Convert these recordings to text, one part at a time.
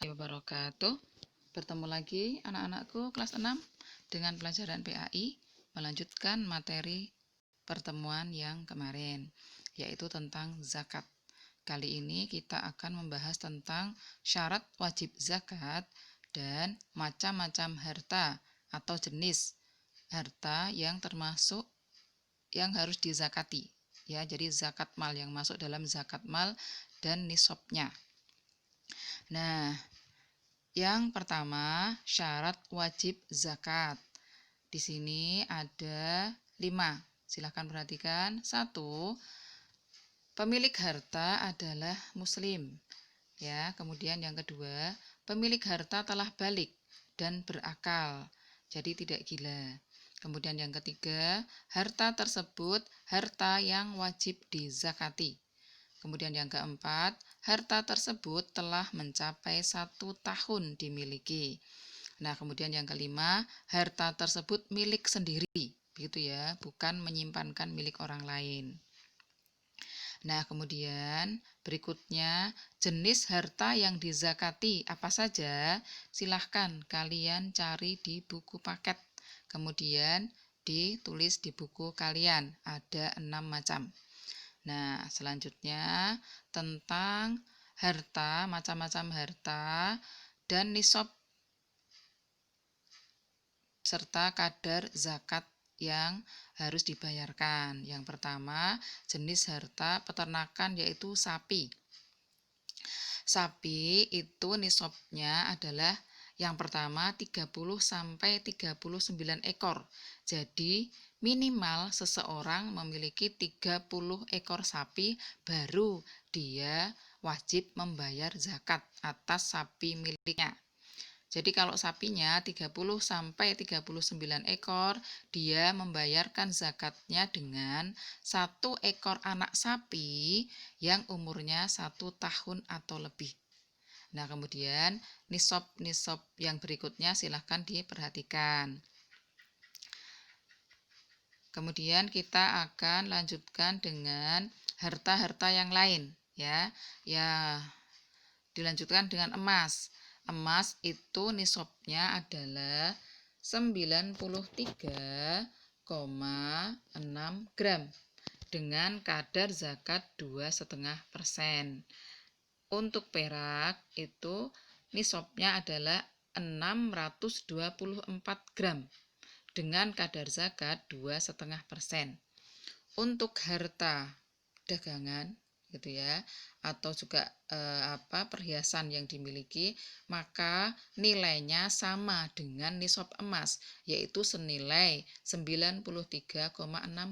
Wabarakatuh. Bertemu lagi anak-anakku kelas 6 dengan pelajaran PAI, melanjutkan materi pertemuan yang kemarin, yaitu tentang zakat. Kali ini kita akan membahas tentang syarat wajib zakat dan macam-macam harta atau jenis harta yang termasuk yang harus dizakati. Ya, jadi zakat mal yang masuk dalam zakat mal dan nisabnya. Nah, yang pertama, syarat wajib zakat. Di sini ada 5. Silahkan perhatikan. 1. Pemilik harta adalah muslim. Ya, kemudian yang kedua, pemilik harta telah balik dan berakal. Jadi tidak gila. Kemudian yang ketiga, harta tersebut harta yang wajib dizakati. Kemudian yang keempat, harta tersebut telah mencapai 1 tahun dimiliki. Nah, kemudian yang kelima, harta tersebut milik sendiri, begitu ya, bukan menyimpankan milik orang lain. Nah, kemudian berikutnya, jenis harta yang dizakati apa saja? Silahkan kalian cari di buku paket. Kemudian ditulis di buku kalian, ada 6 macam. Nah, selanjutnya tentang harta, macam-macam harta dan nisab serta kadar zakat yang harus dibayarkan. Yang pertama, jenis harta peternakan yaitu sapi. Sapi itu nisabnya adalah yang pertama 30 sampai 39 ekor. Jadi minimal seseorang memiliki 30 ekor sapi baru dia wajib membayar zakat atas sapi miliknya. Jadi kalau sapinya 30 sampai 39 ekor, dia membayarkan zakatnya dengan 1 ekor anak sapi yang umurnya 1 tahun atau lebih. Nah, kemudian nisab-nisab yang berikutnya silahkan diperhatikan. Kemudian kita akan lanjutkan dengan harta-harta yang lain, ya. Ya, dilanjutkan dengan emas. Emas itu nisabnya adalah 93,6 gram dengan kadar zakat 2,5%. Untuk perak itu nisabnya adalah 624 gram dengan kadar zakat 2,5%. Untuk harta dagangan gitu ya, atau juga perhiasan yang dimiliki, maka nilainya sama dengan nisab emas, yaitu senilai 93,6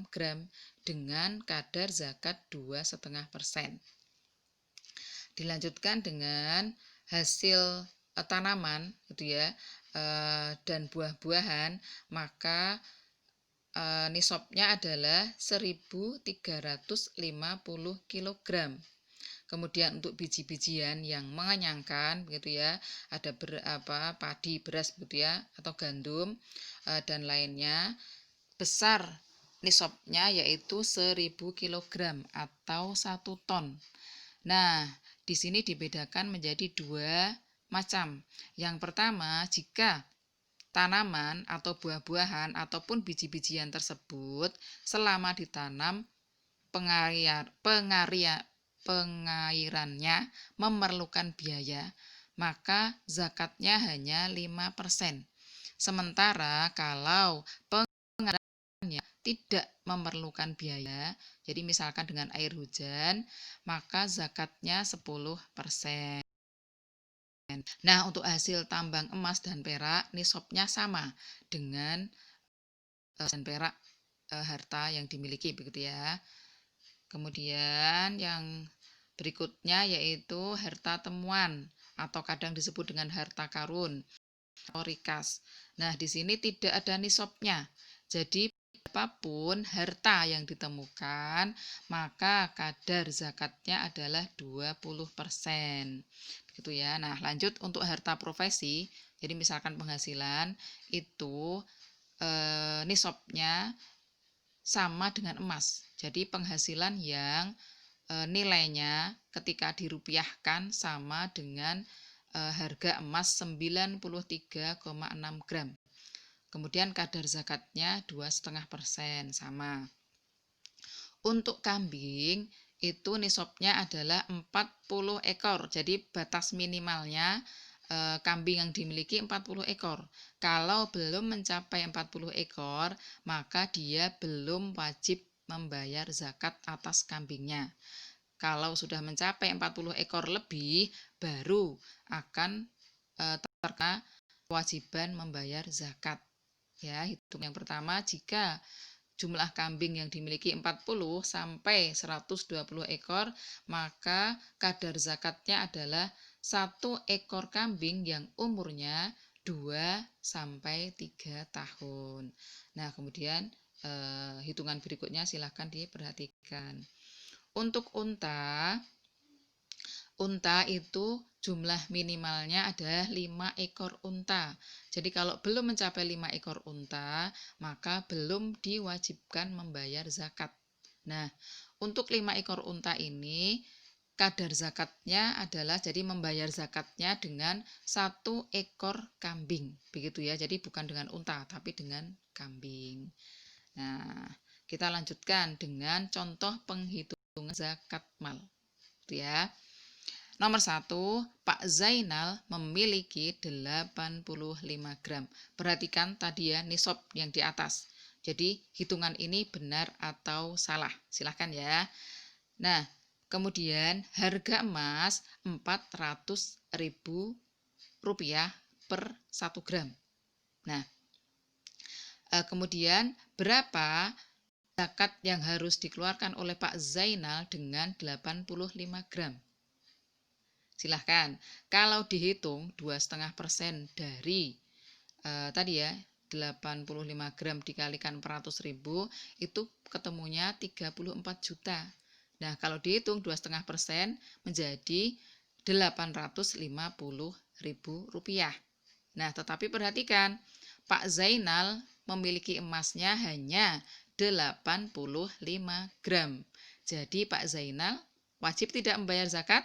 gram dengan kadar zakat 2,5%. Dilanjutkan dengan hasil tanaman gitu ya, dan buah-buahan, maka nisabnya adalah 1.350 kg. Kemudian untuk biji-bijian yang mengenyangkan begitu ya, ada padi, beras begitu ya, atau gandum dan lainnya, besar nisabnya yaitu 1.000 kg atau 1 ton. Nah, di sini dibedakan menjadi 2 macam. Yang pertama, jika tanaman atau buah-buahan ataupun biji-bijian tersebut selama ditanam pengairannya memerlukan biaya, maka zakatnya hanya 5%. Sementara kalau pengairannya tidak memerlukan biaya, jadi misalkan dengan air hujan, maka zakatnya 10%. Nah, untuk hasil tambang emas dan perak, nisabnya sama dengan dan perak harta yang dimiliki begitu ya. Kemudian yang berikutnya yaitu harta temuan atau kadang disebut dengan harta karun atau rikas. Nah, di sini tidak ada nisabnya. Jadi apapun harta yang ditemukan, maka kadar zakatnya adalah 20%. Gitu ya. Nah, lanjut untuk harta profesi. Jadi misalkan penghasilan itu nisabnya sama dengan emas. Jadi penghasilan yang nilainya ketika dirupiahkan sama dengan harga emas 93,6 gram. Kemudian kadar zakatnya 2,5% sama. Untuk kambing itu nisabnya adalah 40 ekor. Jadi batas minimalnya kambing yang dimiliki 40 ekor. Kalau belum mencapai 40 ekor, maka dia belum wajib membayar zakat atas kambingnya. Kalau sudah mencapai 40 ekor lebih, baru akan terkena kewajiban membayar zakat. Ya, hitung yang pertama, jika jumlah kambing yang dimiliki 40 sampai 120 ekor, maka kadar zakatnya adalah 1 ekor kambing yang umurnya 2 sampai 3 tahun. Nah, kemudian hitungan berikutnya silahkan diperhatikan. Untuk unta itu jumlah minimalnya adalah 5 ekor unta. Jadi kalau belum mencapai 5 ekor unta, maka belum diwajibkan membayar zakat. Nah, untuk 5 ekor unta ini, kadar zakatnya adalah, jadi membayar zakatnya dengan 1 ekor kambing. Begitu ya, jadi bukan dengan unta, tapi dengan kambing. Nah, kita lanjutkan dengan contoh penghitungan zakat mal. Itu ya. Nomor 1, Pak Zainal memiliki 85 gram. Perhatikan tadi ya, nisab yang di atas. Jadi hitungan ini benar atau salah. Silahkan ya. Nah, kemudian harga emas 400.000 rupiah per 1 gram. Nah, kemudian berapa zakat yang harus dikeluarkan oleh Pak Zainal dengan 85 gram? Silahkan. Kalau dihitung 2,5% dari tadi ya 85 gram dikalikan 400.000 itu ketemunya 34 juta. Nah, kalau dihitung 2,5% menjadi 850.000 rupiah. Nah, tetapi perhatikan, Pak Zainal memiliki emasnya hanya 85 gram. Jadi Pak Zainal wajib tidak membayar zakat?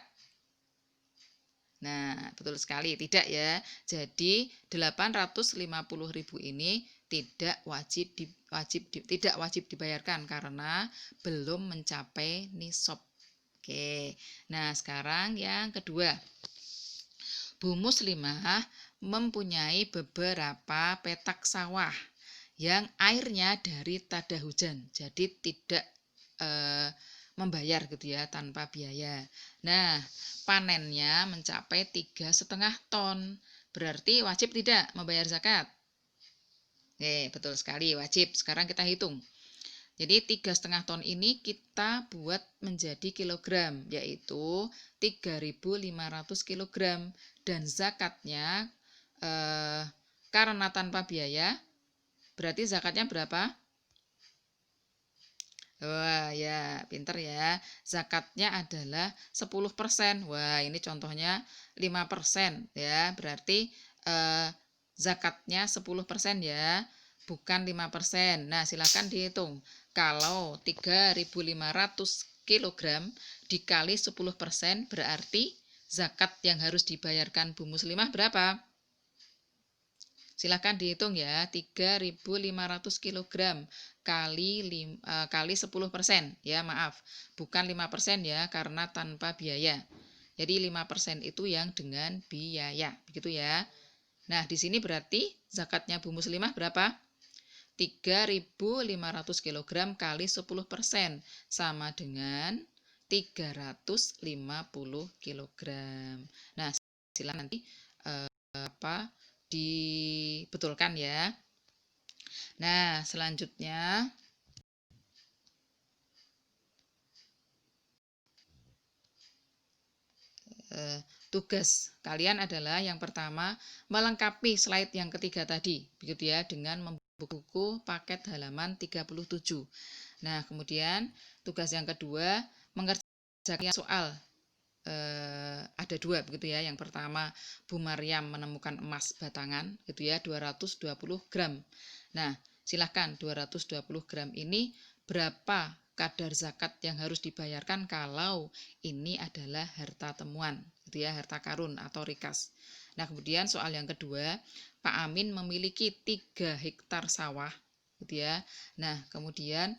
Nah, betul sekali, tidak ya. Jadi 850.000 ini tidak wajib dibayarkan karena belum mencapai nisab. Oke. Nah, sekarang yang kedua. Bu Muslimah mempunyai beberapa petak sawah yang airnya dari tada hujan. Jadi tidak membayar gitu ya, tanpa biaya. Nah, panennya mencapai 3,5 ton. Berarti wajib tidak membayar zakat? Betul sekali, wajib. Sekarang kita hitung. Jadi 3,5 ton ini kita buat menjadi kilogram, yaitu 3.500 kilogram. Dan zakatnya karena tanpa biaya, berarti zakatnya berapa? Wah ya, pinter ya. Zakatnya adalah 10%. Wah, ini contohnya 5% ya. Berarti zakatnya 10% ya, bukan 5%. Nah, silakan dihitung. Kalau 3.500 kg dikali 10% berarti zakat yang harus dibayarkan Bu Muslimah berapa? Silahkan dihitung ya, 3.500 kg kali 10%, ya maaf, bukan 5% ya, karena tanpa biaya. Jadi 5% itu yang dengan biaya, begitu ya. Nah, di sini berarti zakatnya Bu Muslimah berapa? 3.500 kg kali 10% sama dengan 350 kg. Nah, silakan nanti dibetulkan ya. Nah, selanjutnya tugas kalian adalah yang pertama melengkapi slide yang ketiga tadi, begitu ya, dengan membuka buku paket halaman 37. Nah, kemudian tugas yang kedua mengerjakan soal. Ada 2 begitu ya. Yang pertama, Bu Maryam menemukan emas batangan gitu ya, 220 gram. Nah, silahkan 220 gram ini berapa kadar zakat yang harus dibayarkan kalau ini adalah harta temuan, gitu ya, harta karun atau rikas. Nah, kemudian soal yang kedua, Pak Amin memiliki 3 hektar sawah, gitu ya. Nah, kemudian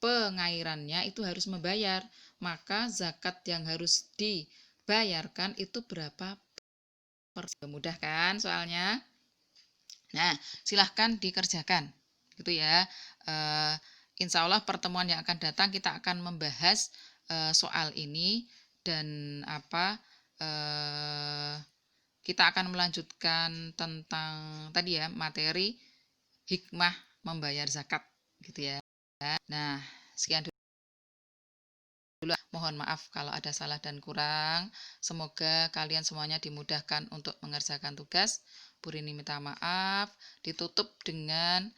pengairannya itu harus membayar, maka zakat yang harus dibayarkan itu berapa persen? Mudah kan soalnya? Nah, silahkan dikerjakan, gitu ya. Insya Allah pertemuan yang akan datang kita akan membahas soal ini dan kita akan melanjutkan tentang tadi ya materi hikmah membayar zakat, gitu ya. Nah, sekian dulu. Mohon maaf kalau ada salah dan kurang. Semoga kalian semuanya dimudahkan untuk mengerjakan tugas. Bu Rini minta maaf. Ditutup dengan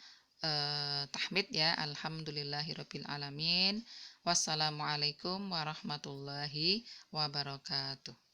tahmid ya. Alhamdulillahirabbil alamin. Wassalamualaikum warahmatullahi wabarakatuh.